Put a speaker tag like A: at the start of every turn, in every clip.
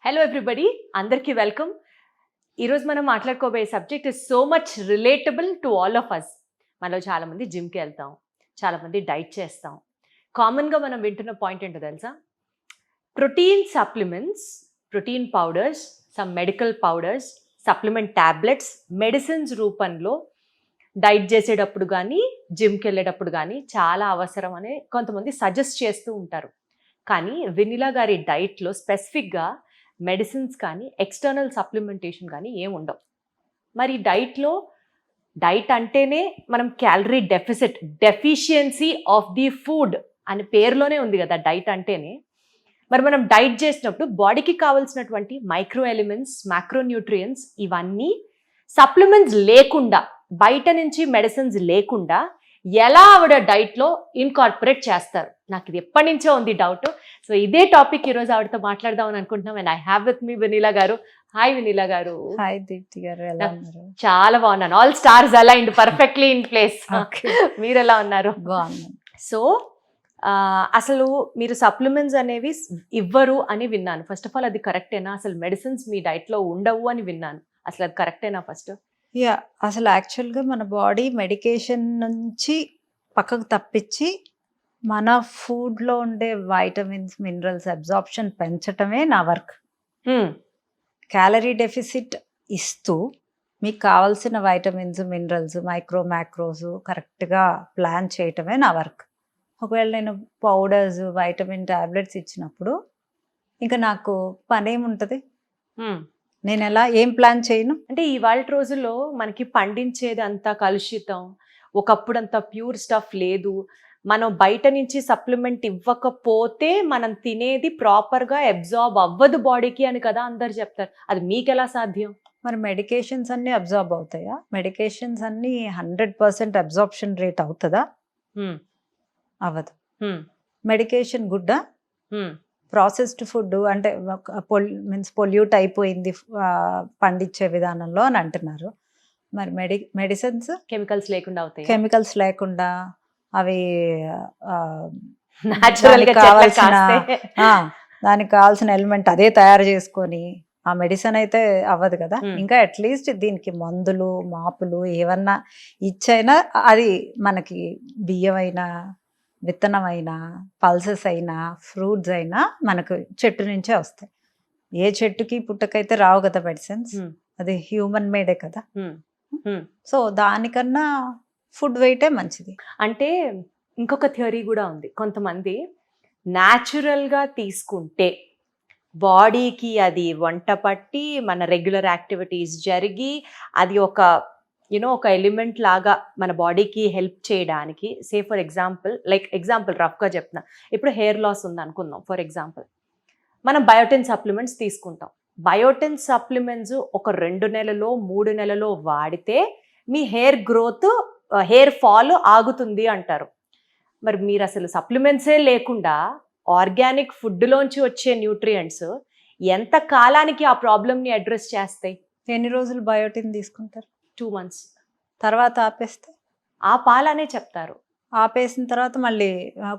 A: Hello everybody, అందరికీ welcome. ఈరోజు మనం మాట్లాడుకోబోయే subject is so much relatable to all of us. మనలో చాలామంది జిమ్కి వెళ్తాం, చాలామంది డైట్ చేస్తాం. కామన్గా మనం వింటున్న పాయింట్ ఏంటో తెలుసా? Protein supplements, protein powders, some medical powders, supplement tablets, medicines రూపంలో డైట్ చేసేటప్పుడు కానీ జిమ్కి వెళ్ళేటప్పుడు కానీ చాలా అవసరం అని కొంతమంది సజెస్ట్ చేస్తూ ఉంటారు. కానీ వెనిలా గారి డైట్లో స్పెసిఫిక్గా మెడిసిన్స్ కానీ ఎక్స్టర్నల్ సప్లిమెంటేషన్ కానీ ఏం ఉండవు. మరి డైట్ అంటేనే మనం calorie deficiency of the food అని పేరులోనే ఉంది కదా డైట్ అంటేనే. మరి మనం డైట్ చేసినప్పుడు బాడీకి కావాల్సినటువంటి మైక్రో ఎలిమెంట్స్, మ్యాక్రోన్యూట్రియంట్స్ ఇవన్నీ సప్లిమెంట్స్ లేకుండా, బయట నుంచి మెడిసిన్స్ లేకుండా ఎలా ఆవిడ డైట్లో ఇన్కార్పొరేట్ చేస్తారు? నాకు ఇది ఎప్పటి నుంచో ఉంది డౌట్. సో ఇదే టాపిక్ ఈరోజు ఆవిడతో మాట్లాడదామని అనుకుంటున్నాం. And I have with me vanilla గారు. హాయ్ వెనిలా గారు.
B: హాయ్ దీప్తి గారు, ఎలా ఉన్నారు?
A: చాలా బాగున్నాను. All stars aligned, perfectly in place. మీరు ఎలా ఉన్నారు?
B: బాగున్నాను.
A: సో అసలు మీరు సప్లిమెంట్స్ అనేవి ఇవ్వరు అని విన్నాను. ఫస్ట్ ఆఫ్ ఆల్ అది కరెక్టేనా? అసలు మెడిసిన్స్ మీ డైట్లో ఉండవు అని విన్నాను. అసలు అది కరెక్టేనా? ఫస్ట్
B: అసలు యాక్చువల్గా మన బాడీ మెడికేషన్ నుంచి పక్కకు తప్పించి మన ఫుడ్లో ఉండే వైటమిన్స్, మినరల్స్ అబ్జార్ప్షన్ పెంచటమే నా వర్క్. క్యాలరీ డెఫిసిట్ ఇస్తూ మీకు కావాల్సిన వైటమిన్స్, మినరల్స్, మ్యాక్రోస్ కరెక్ట్గా ప్లాన్ చేయటమే నా వర్క్. ఒకవేళ నేను పౌడర్స్, వైటమిన్ ట్యాబ్లెట్స్ ఇచ్చినప్పుడు ఇంకా నాకు పనేముంటుంది? నేను ఏం ప్లాన్ చేయను.
A: అంటే ఇవాళ రోజుల్లో మనకి పండించేది అంతా కలుషితం, ఒకప్పుడు అంతా ప్యూర్ స్టఫ్ లేదు. మనం బయట నుంచి సప్లిమెంట్ ఇవ్వకపోతే మనం తినేది ప్రాపర్గా అబ్జార్బ్ అవ్వదు బాడీకి అని కదా అందరు చెప్తారు. అది మీకు ఎలా సాధ్యం?
B: మరి మెడికేషన్స్ అన్నీ అబ్జార్బ్ అవుతాయా? మెడికేషన్స్ అన్నీ 100% అబ్జార్ప్షన్ రేట్ అవుతుందా? అవ్వదు. మెడికేషన్ గుడ్డా? ప్రాసెస్డ్ ఫుడ్ అంటే పొల్యూట్ అయిపోయింది పండించే విధానంలో అని అంటున్నారు. మరి మెడిసిన్స్
A: కెమికల్స్ లేకుండా అవుతాయి.
B: కెమికల్స్ లేకుండా అవి దానికి కావాల్సిన ఎలిమెంట్ అదే తయారు చేసుకొని ఆ మెడిసిన్ అయితే అవ్వదు కదా. ఇంకా అట్లీస్ట్ దీనికి మందులు, మాపులు ఏమన్నా ఇచ్చైనా అది మనకి బియ్యం అయినా, విత్తనం అయినా, పల్సెస్ అయినా, ఫ్రూట్స్ అయినా మనకు చెట్టు నుంచే వస్తాయి. ఏ చెట్టుకి పుట్టకైతే రావు కదా మెడిసిన్స్. అది హ్యూమన్ మేడే కదా. సో దానికన్నా ఫుడ్ వెయిటే మంచిది.
A: అంటే ఇంకొక థియరీ కూడా ఉంది. కొంతమంది న్యాచురల్గా తీసుకుంటే బాడీకి అది వంట పట్టి మన రెగ్యులర్ యాక్టివిటీస్ జరిగి అది ఒక ఎలిమెంట్ లాగా మన బాడీకి హెల్ప్ చేయడానికి. సే ఫర్ ఎగ్జాంపుల్ రఫ్గా చెప్తున్నా, ఇప్పుడు హెయిర్ లాస్ ఉంది అనుకుందాం. ఫర్ ఎగ్జాంపుల్ మనం బయోటిన్ సప్లిమెంట్స్ తీసుకుంటాం. బయోటిన్ సప్లిమెంట్స్ ఒక 2 నెలలో 3 నెలలో వాడితే మీ హెయిర్ గ్రోత్, హెయిర్ ఫాల్ ఆగుతుంది అంటారు. మరి మీరు అసలు సప్లిమెంట్సే లేకుండా ఆర్గానిక్ ఫుడ్లోంచి వచ్చే న్యూట్రియంట్స్ ఎంత కాలానికి ఆ ప్రాబ్లమ్ని అడ్రస్ చేస్తాయి?
B: ఎన్ని రోజులు బయోటిన్ తీసుకుంటారు?
A: 2 months.
B: తర్వాత ఆపేస్తే
A: ఆ పాలనే చెప్తారు.
B: ఆపేసిన తర్వాత మళ్ళీ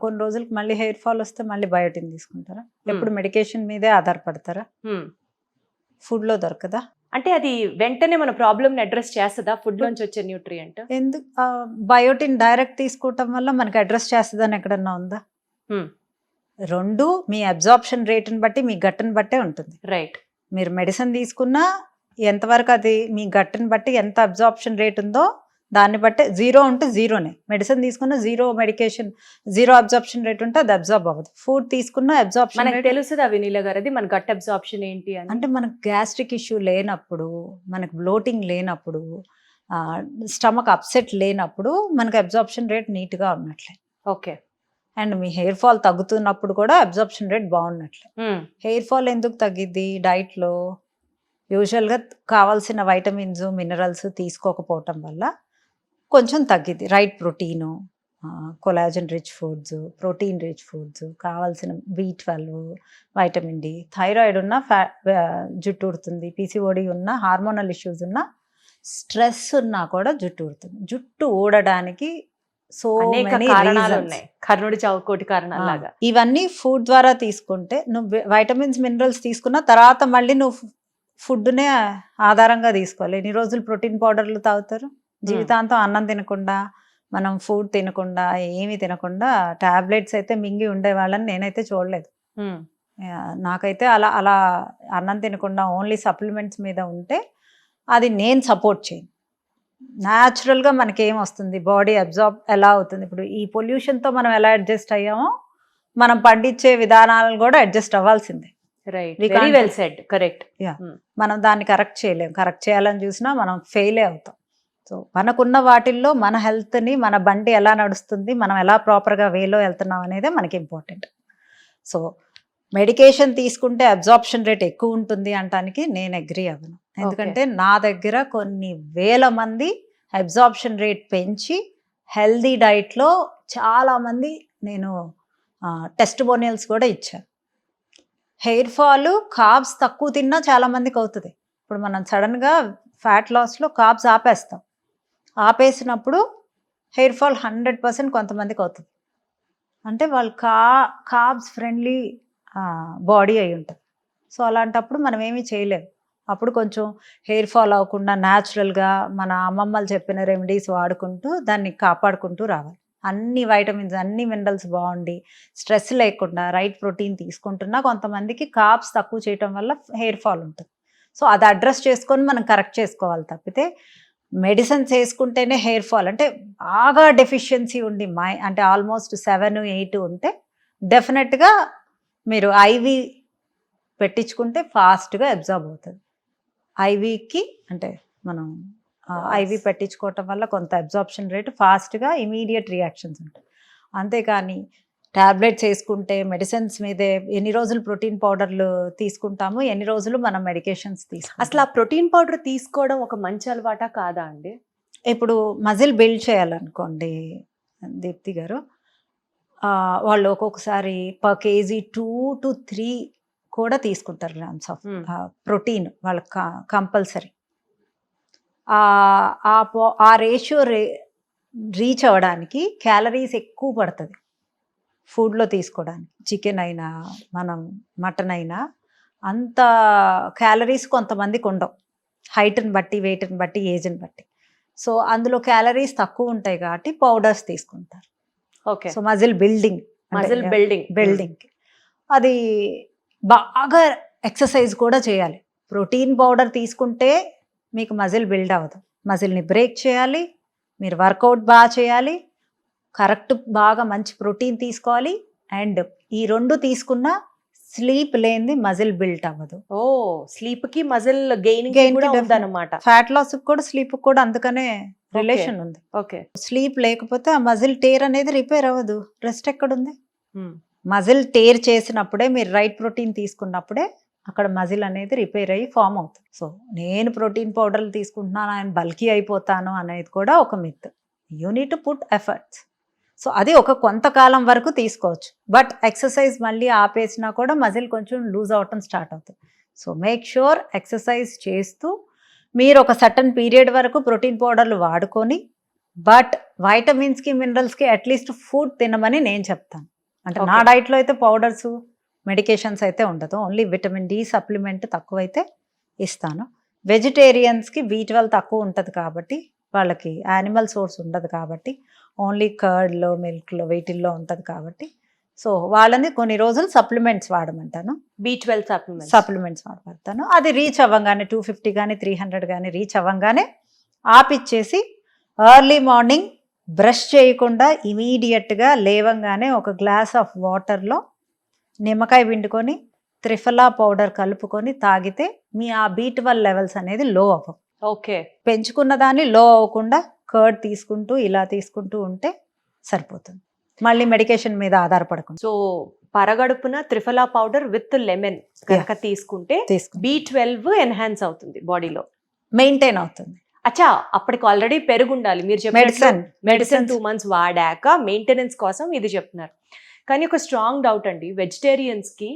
B: కొన్ని రోజులకి మళ్ళీ హెయిర్ ఫాల్ వస్తే మళ్ళీ బయోటిన్ తీసుకుంటారా? ఎప్పుడు మెడికేషన్ మీదే ఆధారపడతారా? ఫుడ్లో దొరకదా?
A: అంటే అది వెంటనే మన ప్రాబ్లమ్ని అడ్రస్ చేస్తుందా ఫుడ్ నుంచి వచ్చే న్యూట్రియంట్?
B: ఎందుకు బయోటిన్ డైరెక్ట్ తీసుకోవటం వల్ల మనకి అడ్రస్ చేస్తుందని ఎక్కడన్నా ఉందా? రెండు మీ అబ్జార్ప్షన్ రేట్ని బట్టి, మీ గట్టుని బట్టే ఉంటుంది.
A: రైట్.
B: మీరు మెడిసిన్ తీసుకున్నా ఎంతవరకు అది మీ గట్టుని బట్టి ఎంత అబ్జార్ప్షన్ రేట్ ఉందో దాన్ని బట్టే. 0 ఉంటే 0నే. మెడిసిన్ తీసుకున్నా 0 మెడికేషన్, 0 అబ్జార్ప్షన్ రేట్ ఉంటే అది అబ్జార్బ్ అవ్వదు. ఫుడ్ తీసుకున్నా అబ్జార్ప్షన్ రేట్
A: తెలుస్తుందా వెనిలా గారు? అది మన గట్ అబ్జార్ప్షన్ ఏంటి అని.
B: అంటే మనకు గ్యాస్ట్రిక్ ఇష్యూ లేనప్పుడు, మనకు బ్లోటింగ్ లేనప్పుడు, స్టమక్ అప్సెట్ లేనప్పుడు మనకు అబ్జార్ప్షన్ రేట్ నీట్గా ఉన్నట్లే.
A: ఓకే.
B: అండ్ మీ హెయిర్ ఫాల్ తగ్గుతున్నప్పుడు కూడా అబ్జార్ప్షన్ రేట్ బాగున్నట్లే. హెయిర్ ఫాల్ ఎందుకు తగ్గిద్ది? డైట్లో యూజువల్గా కావాల్సిన వైటమిన్స్, మినరల్స్ తీసుకోకపోవటం వల్ల కొంచెం తగ్గిద్ది. Right protein, collagen rich foods, protein rich foods, కావాల్సిన B12, వైటమిన్ D. థైరాయిడ్ ఉన్న జుట్టు ఊడుతుంది. PCOD ఉన్న, హార్మోనల్ ఇష్యూస్ ఉన్న, స్ట్రెస్ ఉన్నా కూడా జుట్టు ఊడుతుంది. జుట్టు ఊడడానికి సో
A: అనేక
B: మెనీ
A: కారణాలు
B: రీజన్స్.
A: ఉన్నాయి, కర్ణుడి చావు కోటి కారణాలు లాగా.
B: ఇవన్నీ ఫుడ్ ద్వారా తీసుకుంటే నువ్వు వైటమిన్స్ మినరల్స్ తీసుకున్న తర్వాత మళ్ళీ నువ్వు ఫుడ్నే ఆధారంగా తీసుకోవాలి. ఎన్ని రోజులు ప్రోటీన్ పౌడర్లు తాగుతారు? జీవితాంతం అన్నం తినకుండా, మనం ఫుడ్ తినకుండా, ఏమీ తినకుండా టాబ్లెట్స్ అయితే మింగి ఉండే వాళ్ళని నేనైతే చూడలేదు. నాకైతే అలా అలా అన్నం తినకుండా ఓన్లీ సప్లిమెంట్స్ మీద ఉంటే అది నేను సపోర్ట్ చేయను. న్యాచురల్గా మనకి ఏం వస్తుంది, బాడీ అబ్జార్బ్ ఎలా అవుతుంది. ఇప్పుడు ఈ పొల్యూషన్తో మనం ఎలా అడ్జస్ట్ అయ్యామో మనం పండించే విధానాలను కూడా అడ్జస్ట్ అవ్వాల్సిందే.
A: Right,
B: We
A: very
B: can't-
A: well said, correct.
B: మనం దాన్ని కరెక్ట్ చేయలేం. కరెక్ట్ చేయాలని చూసినా మనం ఫెయిలే అవుతాం. సో మనకున్న వాటిల్లో మన హెల్త్ని, మన బండి ఎలా నడుస్తుంది, మనం ఎలా ప్రాపర్గా వేలో వెళ్తున్నాం అనేదే మనకి ఇంపార్టెంట్. సో మెడికేషన్ తీసుకుంటే అబ్జార్ప్షన్ రేట్ ఎక్కువ ఉంటుంది అంటానికి నేను అగ్రీ అవ్వను. ఎందుకంటే నా దగ్గర కొన్ని వేల మంది అబ్జార్ప్షన్ రేట్ పెంచి హెల్దీ డైట్లో చాలామంది నేను టెస్టిమోనియల్స్ కూడా ఇచ్చాను. హెయిర్ ఫాల్ కార్బ్స్ తక్కువ తిన్నా చాలామందికి అవుతుంది. ఇప్పుడు మనం సడన్గా ఫ్యాట్ లాస్లో కార్బ్స్ ఆపేస్తాం. ఆపేసినప్పుడు హెయిర్ ఫాల్ 100% కొంతమందికి అవుతుంది. అంటే వాళ్ళు కార్బ్స్ ఫ్రెండ్లీ బాడీ అయి ఉంటుంది. సో అలాంటప్పుడు మనం ఏమీ చేయలేము. అప్పుడు కొంచెం హెయిర్ ఫాల్ అవ్వకుండా న్యాచురల్గా మన అమ్మమ్మలు చెప్పిన రెమెడీస్ వాడుకుంటూ దాన్ని కాపాడుకుంటూ రావాలి. అన్ని వైటమిన్స్, అన్ని మినరల్స్ బాగుండి స్ట్రెస్ లేకుండా రైట్ ప్రోటీన్ తీసుకుంటున్నా కొంతమందికి కార్బ్స్ తక్కువ చేయటం వల్ల హెయిర్ ఫాల్ ఉంటుంది. సో అది అడ్రస్ చేసుకొని మనం కరెక్ట్ చేసుకోవాలి తప్పితే మెడిసిన్స్ వేసుకుంటేనే హెయిర్ ఫాల్ అంటే బాగా డెఫిషియన్సీ ఉండి అంటే ఆల్మోస్ట్ 7-8 ఉంటే డెఫినెట్గా మీరు ఐవి పెట్టించుకుంటే ఫాస్ట్గా అబ్జార్బ్ అవుతుంది. ఐవికి అంటే మనం ఐవి పెట్టించుకోవటం వల్ల కొంత అబ్జార్ప్షన్ రేట్ ఫాస్ట్గా ఇమీడియట్ రియాక్షన్స్ ఉంటాయి. అంతేకాని టాబ్లెట్స్ వేసుకుంటే మెడిసిన్స్ మీదే ఎన్ని రోజులు ప్రోటీన్ పౌడర్లు తీసుకుంటాము, ఎన్ని రోజులు మనం మెడికేషన్స్ తీసుకుంటాం.
A: అసలు ఆ ప్రోటీన్ పౌడర్ తీసుకోవడం ఒక మంచి అలవాటా కాదా అండి?
B: ఇప్పుడు మజిల్ బిల్డ్ చేయాలనుకోండి దీప్తి గారు, వాళ్ళు ఒక్కొక్కసారి పర్ కేజీ 2 to 3 కూడా తీసుకుంటారు గ్రామ్స్ ఆఫ్ ప్రోటీన్ వాళ్ళకి కంపల్సరీ. ఆ రేషియో రీచ్ అవ్వడానికి క్యాలరీస్ ఎక్కువ పడుతుంది ఫుడ్లో తీసుకోవడానికి. చికెన్ అయినా మనం మటన్ అయినా అంత క్యాలరీస్ కొంతమందికి ఉండవు, హైట్ని బట్టి, వెయిట్ని బట్టి, ఏజ్ని బట్టి. సో అందులో క్యాలరీస్ తక్కువ ఉంటాయి కాబట్టి పౌడర్స్ తీసుకుంటారు.
A: Okay,
B: so muscle building building అది బాగా ఎక్సర్సైజ్ కూడా చేయాలి. ప్రోటీన్ పౌడర్ తీసుకుంటే మీకు మజిల్ బిల్డ్ అవ్వదు. మజిల్ని బ్రేక్ చేయాలి, మీరు వర్కౌట్ బాగా చేయాలి, కరెక్ట్ బాగా మంచి ప్రోటీన్ తీసుకోవాలి. అండ్ ఈ 2 తీసుకున్నా స్లీప్ లేనిది మజిల్ బిల్డ్ అవ్వదు.
A: ఓ, స్లీప్ కి మజిల్ గెయిన్ కూడా ఉందన్నమాట.
B: ఫ్యాట్ లాస్ కూడా స్లీప్ కూడా అందుకనే రిలేషన్ ఉంది.
A: ఓకే,
B: స్లీప్ లేకపోతే ఆ మజిల్ టేర్ అనేది రిపేర్ అవ్వదు. రెస్ట్ ఎక్కడుంది? మజిల్ టేర్ చేసినప్పుడే మీరు రైట్ ప్రోటీన్ తీసుకున్నప్పుడే అక్కడ మజిల్ అనేది రిపేర్ అయ్యి ఫామ్ అవుతుంది. సో నేను ప్రోటీన్ పౌడర్లు తీసుకుంటున్నాను, ఆయన బల్కీ అయిపోతాను అనేది కూడా ఒక myth. You need to put efforts. So అది ఒక కొంతకాలం వరకు తీసుకోవచ్చు. బట్ ఎక్సర్సైజ్ మళ్ళీ ఆపేసినా కూడా మజిల్ కొంచెం లూజ్ అవటం స్టార్ట్ అవుతుంది. సో మేక్ ష్యూర్ ఎక్సర్సైజ్ చేస్తూ మీరు ఒక సర్టన్ పీరియడ్ వరకు ప్రోటీన్ పౌడర్లు వాడుకొని, బట్ వైటమిన్స్కి, మినరల్స్కి అట్లీస్ట్ ఫుడ్ తినమని నేను చెప్తాను. అంటే నా డైట్లో అయితే పౌడర్స్, మెడికేషన్స్ అయితే ఉండదు. ఓన్లీ విటమిన్ డి సప్లిమెంట్ తక్కువైతే ఇస్తాను. వెజిటేరియన్స్కి B12 తక్కువ ఉంటుంది కాబట్టి, వాళ్ళకి యానిమల్ సోర్స్ ఉండదు కాబట్టి, ఓన్లీ కర్డ్లో, మిల్క్లో, వీటిల్లో ఉంటుంది కాబట్టి, సో వాళ్ళని కొన్ని రోజులు సప్లిమెంట్స్ వాడమంటాను.
A: B12
B: సప్లిమెంట్స్ వాడతాను. అది రీచ్ అవ్వగానే 250 కానీ 300 కానీ రీచ్ అవ్వగానే ఆపిచ్చేసి ఎర్లీ మార్నింగ్ బ్రష్ చేయకుండా ఇమీడియట్గా లేవంగానే ఒక గ్లాస్ ఆఫ్ వాటర్లో నిమ్మకాయ పిండుకొని త్రిఫలా పౌడర్ కలుపుకొని తాగితే మీ ఆ B12 లెవెల్స్ అనేది లో అవ్వవు.
A: ఓకే,
B: పెంచుకున్న దాన్ని లో అవ్వకుండా కర్డ్ తీసుకుంటూ ఇలా తీసుకుంటూ ఉంటే సరిపోతుంది. మళ్ళీ మెడికేషన్ మీద ఆధారపడకుండా.
A: సో పరగడుపున త్రిఫలా పౌడర్ విత్ లెమన్ కనుక తీసుకుంటే B12 ఎన్హాన్స్ అవుతుంది బాడీలో,
B: మెయింటైన్ అవుతుంది.
A: అచ్చా, అప్పటికి ఆల్రెడీ పెరుగు ఉండాలి. మీరు మెడిసిన్ 2 months వాడాక మెయింటెనెన్స్ కోసం ఇది చెప్తున్నారు. కానీ ఒక స్ట్రాంగ్ డౌట్ అండి, వెజిటేరియన్స్కి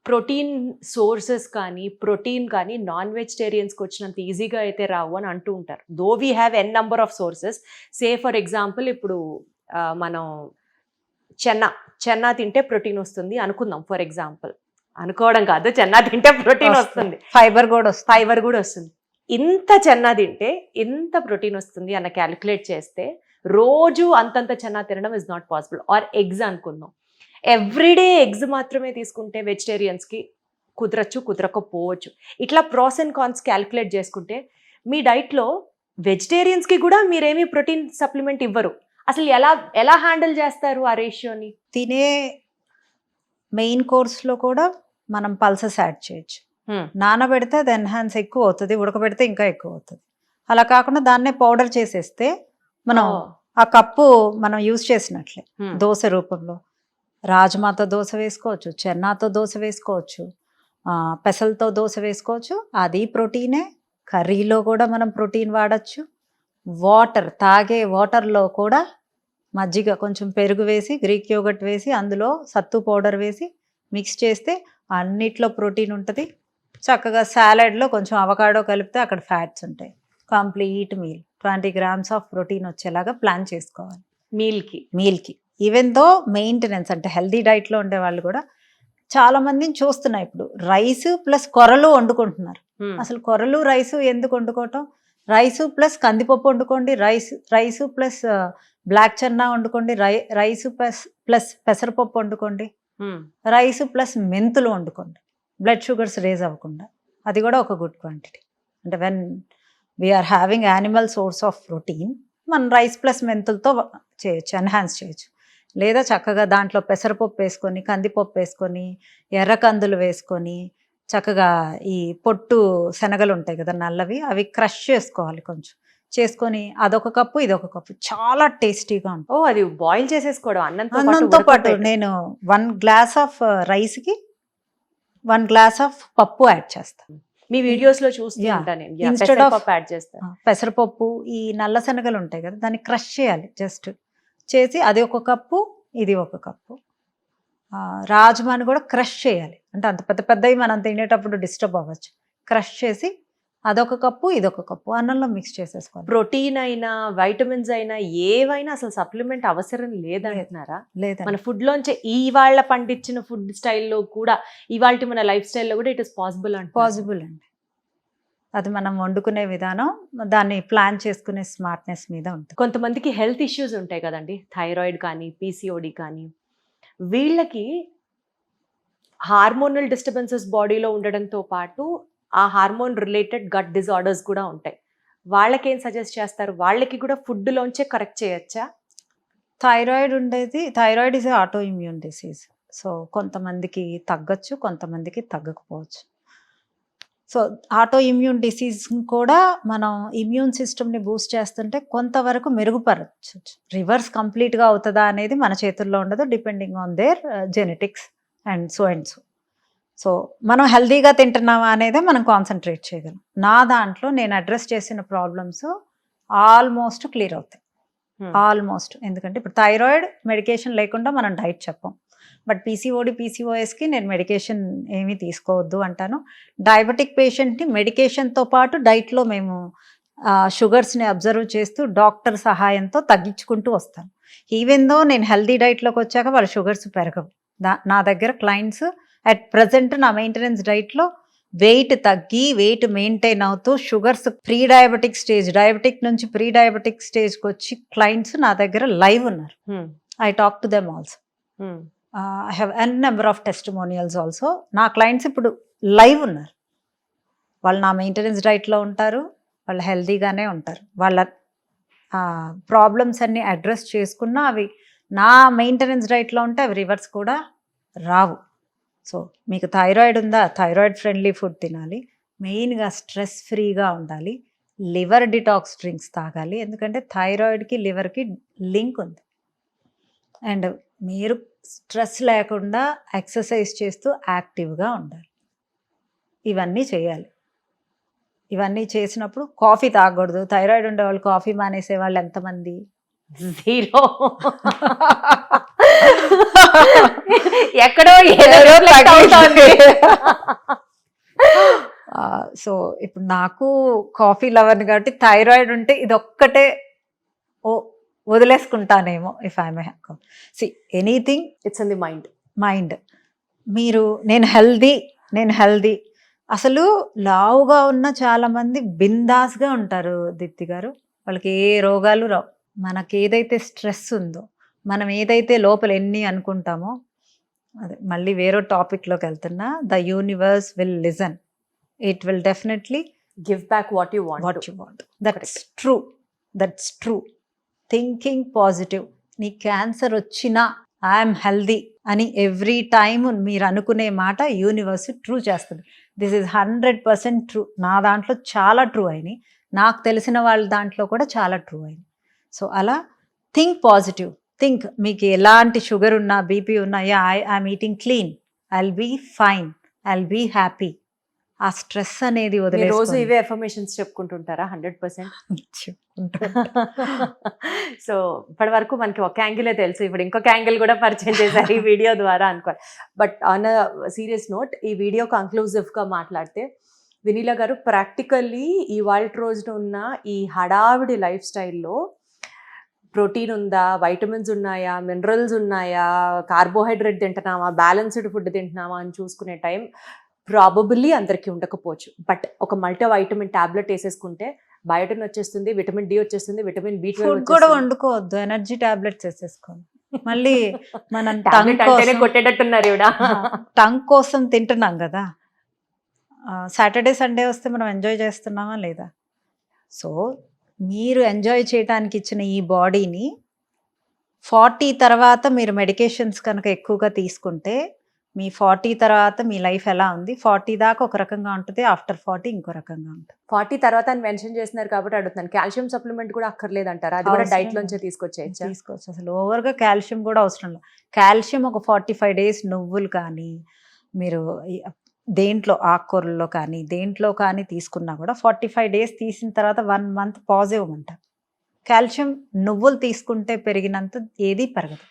A: ప్రోటీన్ సోర్సెస్ కానీ, ప్రోటీన్ కానీ నాన్ వెజిటేరియన్స్కి వచ్చినంత ఈజీగా అయితే రావు అని అంటూ ఉంటారు. Though we have n number of sources. Say for example ఇప్పుడు మనం చెన్నా తింటే ప్రోటీన్ వస్తుంది అనుకుందాం, ఫర్ ఎగ్జాంపుల్. అనుకోవడం కాదు, చెన్నా తింటే ప్రోటీన్ వస్తుంది,
B: ఫైబర్ కూడా వస్తుంది.
A: ఫైబర్ కూడా వస్తుంది. ఇంత చెన్నా తింటే ఇంత ప్రోటీన్ వస్తుంది అన్న క్యాలిక్యులేట్ చేస్తే రోజు అంతంత చెన్నా తినడం is not possible. Or eggs అనుకుందాం, ఎవ్రీడే ఎగ్స్ మాత్రమే తీసుకుంటే వెజిటేరియన్స్కి కుదరచ్చు, కుదరకపోవచ్చు. ఇట్లా ప్రాస్ అండ్ కాన్స్ క్యాలిక్యులేట్ చేసుకుంటే మీ డైట్లో వెజిటేరియన్స్కి కూడా మీరేమీ ప్రోటీన్ సప్లిమెంట్ ఇవ్వరు. అసలు ఎలా హ్యాండిల్ చేస్తారు ఆ రేషియోని?
B: తినే మెయిన్ కోర్స్లో కూడా మనం పల్సెస్ యాడ్ చేయొచ్చు. నానబెడితే అది ఎన్హాన్స్ ఎక్కువ అవుతుంది, ఉడకబెడితే ఇంకా ఎక్కువ అవుతుంది. అలా కాకుండా దాన్నే పౌడర్ చేసేస్తే మనం ఆ కప్పు మనం యూజ్ చేసినట్లే. దోశ రూపంలో రాజ్మాతో దోశ వేసుకోవచ్చు, చెన్నాతో దోశ వేసుకోవచ్చు, పెసలతో దోశ వేసుకోవచ్చు. అది ప్రోటీనే. కర్రీలో కూడా మనం ప్రోటీన్ వాడచ్చు. వాటర్, తాగే వాటర్లో కూడా మజ్జిగ, కొంచెం పెరుగు వేసి, గ్రీక్ యోగర్ట్ వేసి, అందులో సత్తు పౌడర్ వేసి మిక్స్ చేస్తే అన్నిట్లో ప్రోటీన్ ఉంటుంది. చక్కగా సాలడ్లో కొంచెం అవకాడో కలిపితే అక్కడ ఫ్యాట్స్ ఉంటాయి. Complete meal 20 grams of protein వచ్చేలాగా ప్లాన్ చేసుకోవాలి మీల్కి. ఈవెన్ దో మెయింటెనెన్స్ అంటే హెల్దీ డైట్లో ఉండే వాళ్ళు కూడా చాలా మందిని చూస్తున్నాయి ఇప్పుడు. రైస్ ప్లస్ కొరలు వండుకుంటున్నారు. అసలు కొరలు రైసు ఎందుకు వండుకోవటం? రైసు ప్లస్ కందిపప్పు వండుకోండి, రైసు ప్లస్ బ్లాక్ చెన్నా వండుకోండి, రైసు ప్లస్ పెసరపప్పు వండుకోండి, రైసు ప్లస్ మెంతులు వండుకోండి. బ్లడ్ షుగర్స్ రేజ్ అవ్వకుండా. అది కూడా ఒక గుడ్ క్వాంటిటీ. అంటే when we are having animal source of protein, మనం రైస్ ప్లస్ మెంతులతో చేయొచ్చు, ఎన్హాన్స్ చేయొచ్చు. లేదా చక్కగా దాంట్లో పెసరపప్పు వేసుకొని, కందిపప్పు వేసుకొని, ఎర్ర కందులు వేసుకొని, చక్కగా ఈ పొట్టు శనగలు ఉంటాయి కదా నల్లవి, అవి క్రష్ చేసుకోవాలి కొంచెం, చేసుకొని అదొక కప్పు ఇదొక కప్పు, చాలా టేస్టీగా ఉంటుంది.
A: అది బాయిల్ చేసేసుకోవడం
B: అన్నంతో పాటు. నేను 1 glass ఆఫ్ రైస్కి 1 glass ఆఫ్ పప్పు యాడ్ చేస్తాను.
A: మీ వీడియోస్ లో చూస్తుంటాను.
B: ఇన్స్టెడ్ ఆఫ్ యాడ్ చేస్తాను పెసరపప్పు, ఈ నల్ల శనగలు ఉంటాయి కదా, దాన్ని క్రష్ చేయాలి. జస్ట్ చేసి అది ఒక కప్పు, ఇది ఒక కప్పు. రాజ్మాని కూడా క్రష్ చేయాలి. అంటే అంత పెద్దవి మనం తినేటప్పుడు డిస్టర్బ్ అవ్వచ్చు. క్రష్ చేసి అదొక కప్పు ఇదొక కప్పు అన్నంలో మిక్స్ చేసేసుకోవాలి.
A: ప్రోటీన్ అయినా వైటమిన్స్ అయినా ఏవైనా అసలు సప్లిమెంట్ అవసరం లేదంటున్నారా?
B: లేదా,
A: మన ఫుడ్ లోంచే ఇవాళ పండించిన ఫుడ్ స్టైల్లో కూడా, ఇవాళ మన లైఫ్ స్టైల్లో కూడా ఇట్ ఇస్ పాసిబుల్
B: అండి. అది మనం వండుకునే విధానం, దాన్ని ప్లాన్ చేసుకునే స్మార్ట్నెస్ మీద ఉంటుంది.
A: కొంతమందికి హెల్త్ ఇష్యూస్ ఉంటాయి కదండి, థైరాయిడ్ కానీ పీసీఓడి కానీ. వీళ్ళకి హార్మోనల్ డిస్టర్బెన్సెస్ బాడీలో ఉండడంతో పాటు ఆ హార్మోన్ రిలేటెడ్ గట్ డిజార్డర్స్ కూడా ఉంటాయి. వాళ్ళకేం సజెస్ట్ చేస్తారు? వాళ్ళకి కూడా ఫుడ్లోంచే కరెక్ట్ చేయొచ్చా?
B: Thyroid is auto immune disease. So కొంతమందికి తగ్గచ్చు, కొంతమందికి తగ్గకపోవచ్చు. సో ఆటో ఇమ్యూన్ డిసీజ్ కూడా మనం ఇమ్యూన్ సిస్టమ్ని బూస్ట్ చేస్తుంటే కొంతవరకు మెరుగుపరచు. రివర్స్ కంప్లీట్గా అవుతుందా అనేది మన చేతుల్లో ఉండదు, depending on their genetics and so. So మనం హెల్దీగా తింటున్నామా అనేదే మనం కాన్సన్ట్రేట్ చేయగలం. నా దాంట్లో నేను అడ్రస్ చేసిన ప్రాబ్లమ్స్ ఆల్మోస్ట్ క్లియర్ అవుతాయి. ఆల్మోస్ట్. ఎందుకంటే ఇప్పుడు థైరాయిడ్ మెడికేషన్ లేకుండా మనం డైట్ చెప్పం. బట్ పీసీఓఎస్కి నేను మెడికేషన్ ఏమీ తీసుకోవద్దు అంటాను. డయాబెటిక్ పేషెంట్ని మెడికేషన్తో పాటు డైట్లో మేము షుగర్స్ని అబ్జర్వ్ చేస్తూ డాక్టర్ సహాయంతో తగ్గించుకుంటూ వస్తాను. ఈవెన్ దో నేను హెల్దీ డైట్లోకి వచ్చాక వాళ్ళ షుగర్స్ పెరగవు. నా దగ్గర క్లయింట్స్ అట్ ప్రజెంట్ నా మెయింటెనెన్స్ డైట్లో వెయిట్ తగ్గి వెయిట్ మెయింటైన్ అవుతూ sugars pre diabetic stage, diabetic నుంచి ప్రీ డయాబెటిక్ స్టేజ్కి వచ్చి క్లయింట్స్ నా దగ్గర లైవ్ ఉన్నారు. I talk to them also. I have an number of testimonials also. నా క్లయింట్స్ ఇప్పుడు లైవ్ ఉన్నారు. వాళ్ళు నా మెయింటెనెన్స్ డైట్లో ఉంటారు, వాళ్ళు హెల్తీగానే ఉంటారు. వాళ్ళ ప్రాబ్లమ్స్ అన్నీ అడ్రస్ చేసుకున్నా అవి నా మెయింటెనెన్స్ డైట్లో ఉంటే అవి రివర్స్ కూడా రావు. సో మీకు థైరాయిడ్ ఉందా, థైరాయిడ్ ఫ్రెండ్లీ ఫుడ్ తినాలి, మెయిన్గా స్ట్రెస్ ఫ్రీగా ఉండాలి, లివర్ డిటాక్స్ డ్రింక్స్ తాగాలి. ఎందుకంటే థైరాయిడ్కి లివర్కి లింక్ ఉంది. అండ్ మీరు స్ట్రెస్ లేకుండా ఎక్సర్సైజ్ చేస్తూ యాక్టివ్గా ఉండాలి. ఇవన్నీ చేయాలి. ఇవన్నీ చేసినప్పుడు కాఫీ తాగకూడదు. థైరాయిడ్ ఉండేవాళ్ళు కాఫీ మానేసే వాళ్ళు ఎంతమంది?
A: 0. ఎక్కడో
B: సో ఇప్పుడు నాకు కాఫీ లవర్ని కాబట్టి థైరాయిడ్ ఉంటే ఇది ఒక్కటే వదిలేసుకుంటానేమో if I may see anything
A: it's in the mind.
B: Mind. మీరు నేను హెల్దీ అసలు లావుగా ఉన్న చాలా మంది బిందాస్గా ఉంటారు దీప్తి గారు. వాళ్ళకి ఏ రోగాలు రావు. మనకి ఏదైతే స్ట్రెస్ ఉందో, మనం ఏదైతే లోపల ఎన్ని అనుకుంటామో, అదే మళ్ళీ వేరే టాపిక్లోకి వెళ్తున్నా, the universe will listen. It will definitely
A: give back what you want.
B: What you want. That's true. Thinking positive. నీ క్యాన్సర్ వచ్చినా ఐఎమ్ హెల్దీ అని ఎవ్రీ టైమ్ మీరు అనుకునే మాట యూనివర్స్ ట్రూ చేస్తుంది. This is 100% true. నా దాంట్లో చాలా ట్రూ అయినాయి, నాకు తెలిసిన వాళ్ళ దాంట్లో కూడా చాలా ట్రూ అయినాయి. సో అలా థింక్ పాజిటివ్. థింక్ మీకు ఎలాంటి షుగర్ ఉన్నా, బీపీ ఉన్నా, I'm eating clean, I will be fine, I will be happy. ఆ స్ట్రెస్ అనేది
A: రోజు
B: వదిలేసి
A: ఇవే ఎఫర్మేషన్స్ చెప్పుకుంటుంటారా? 100%. సో ఇప్పటి వరకు మనకి ఒక యాంగిలే తెలుసు, ఇప్పుడు ఇంకొక యాంగిల్ కూడా పరిచయం చేశారు ఈ వీడియో ద్వారా అనుకోవాలి. But on a serious note, ఈ వీడియో కంక్లూజివ్గా మాట్లాడితే, వినీలా గారు ప్రాక్టికల్లీ ఇవాళ రోజున ఉన్న ఈ హడావిడి లైఫ్ స్టైల్లో ప్రోటీన్ ఉందా, వైటమిన్స్ ఉన్నాయా, మినరల్స్ ఉన్నాయా, కార్బోహైడ్రేట్ తింటున్నామా, బ్యాలెన్స్డ్ ఫుడ్ తింటున్నామా అని చూసుకునే టైం ప్రాబబుల్లీ అందరికీ ఉండకపోవచ్చు. బట్ ఒక మల్టీవైటమిన్ టాబ్లెట్ వేసేసుకుంటే బయోటిన్ వచ్చేస్తుంది, విటమిన్ డి వచ్చేస్తుంది, విటమిన్ బి12
B: ఫుడ్ కూడా వండుకోవద్దు, ఎనర్జీ టాబ్లెట్స్ వేసేసుకోండి. మళ్ళీ మనం
A: కొట్టేటట్టున్నారు ఇవిడ.
B: టంగ్ కోసం తింటున్నాం కదా, సాటర్డే సండే వస్తే మనం ఎంజాయ్ చేస్తున్నామా లేదా? సో మీరు ఎంజాయ్ చేయడానికి ఇచ్చిన ఈ బాడీని 40 తర్వాత మీరు మెడికేషన్స్ కనుక ఎక్కువగా తీసుకుంటే, మీ 40 తర్వాత మీ లైఫ్ ఎలా ఉంది, 40 దాకా ఒక రకంగా ఉంటుంది, ఆఫ్టర్ 40 ఇంకో రకంగా ఉంటుంది.
A: 40 తర్వాత అని మెన్షన్ చేస్తున్నారు కాబట్టి అడుగుతున్నాను, కాల్షియం సప్లిమెంట్ కూడా అక్కర్లేదంటారా? అది కూడా డైట్ లోంచే తీసుకోవచ్చు.
B: అసలు ఓవర్గా కాల్షియం కూడా అవసరం లేదు. కాల్షియం ఒక 45 days నువ్వులు కానీ, మీరు దేంట్లో ఆకుకూరల్లో కానీ దేంట్లో కానీ తీసుకున్నా కూడా 45 days తీసిన తర్వాత 1 month పాజ్ ఇవ్వమంటారు. కాల్షియం నువ్వులు తీసుకుంటే పెరిగినంత ఏది పెరగదు.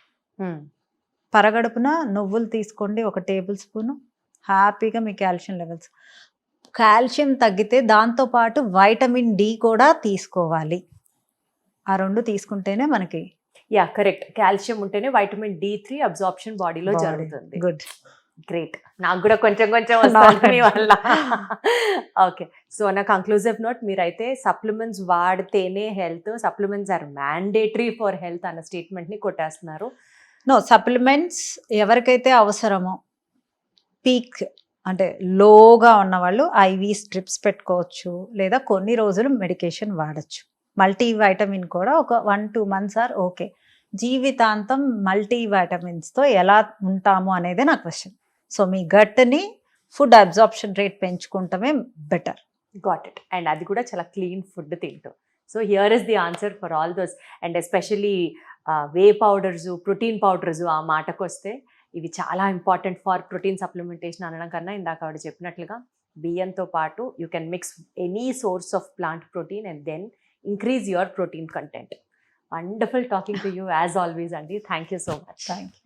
B: పరగడుపున నువ్వులు తీసుకోండి, 1 tablespoon, హ్యాపీగా మీ కాల్షియం లెవెల్స్. కాల్షియం తగ్గితే దాంతోపాటు వైటమిన్ డి కూడా తీసుకోవాలి. ఆ 2 తీసుకుంటేనే మనకి
A: కరెక్ట్. కాల్షియం ఉంటేనే వైటమిన్ D3 అబ్జార్ప్షన్ బాడీలో జరుగుతుంది.
B: Good,
A: great. నాకు కూడా కొంచెం వస్తుంది మీ వల్ల. ఓకే, సో నా కంక్లూజివ్ నోట్, మీరైతే సప్లిమెంట్స్ వాడితేనే health, supplements are mandatory for health అన్న స్టేట్మెంట్ని కొట్టేస్తున్నారు.
B: నో, సప్లిమెంట్స్ ఎవరికైతే అవసరమో, పీక్ అంటే లోగా ఉన్నవాళ్ళు ఐవీ స్ట్రిప్స్ పెట్టుకోవచ్చు, లేదా కొన్ని రోజులు మెడికేషన్ వాడచ్చు. మల్టీవైటమిన్ కూడా ఒక 1-2 months ఆర్ ఓకే. జీవితాంతం మల్టీవైటమిన్స్తో ఎలా ఉంటాము అనేదే నా క్వశ్చన్. సో మీ గట్ని ఫుడ్ అబ్జార్ప్షన్ రేట్ పెంచుకుంటమే బెటర్.
A: Got it. అండ్ అది కూడా చాలా క్లీన్ ఫుడ్ తింటూ. So here is the answer for all those. And especially whey powders, protein powders, ఆ మాటకు వస్తే ఇవి చాలా ఇంపార్టెంట్ ఫర్ ప్రోటీన్ సప్లిమెంటేషన్ అనడం కన్నా, ఇందాక ఆవిడ చెప్పినట్లుగా బియ్యంతో పాటు you can mix any source of plant protein and then increase your protein content. Wonderful talking to you as always అండి. Thank you so much.
B: Thank you.